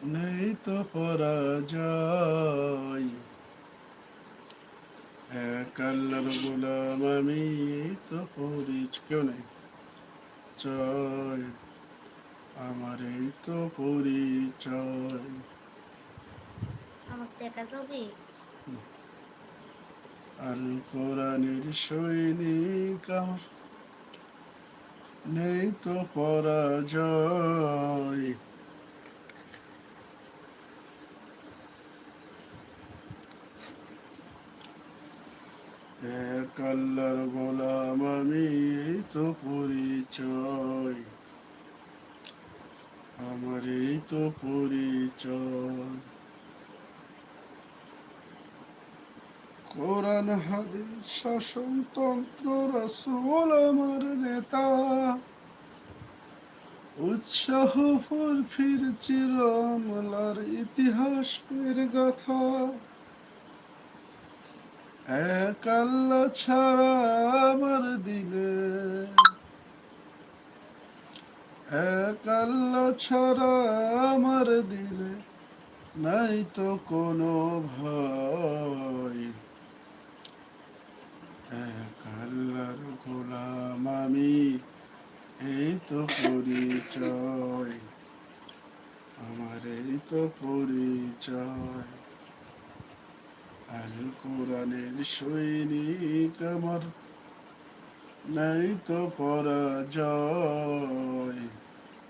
নেই তো পরাজয়, এক আল্লাহর গোলাম আমি, এই তো কেউ নেই জয়, আমার এই তো পরিচয়। আমার দেখা যাবে। আল কোরআনের সৈনিক আমার, নেই তো পরাজয়, এক আল্লাহর গোলাম আমি, এই তো পরিচয়, আমার এই তো পরিচয়। কোরআন হাদিস শাসনতন্ত্র রাসূল আমার নেতা, উৎসাহ ফির চির আমলার ইতিহাস ফের গাথা। এক আল্লাহ ছাড়া আমার দিলে, এক আল্লাহ ছাড়া আমার দিলে নাই তো কোনো ভয়, এক আল্লাহর গোলাম আমি, এই তো পরিচয়, আমার এই তো পরিচয়। আল কোরআনের সৈনিক আমার, নাই তো পরাজয়।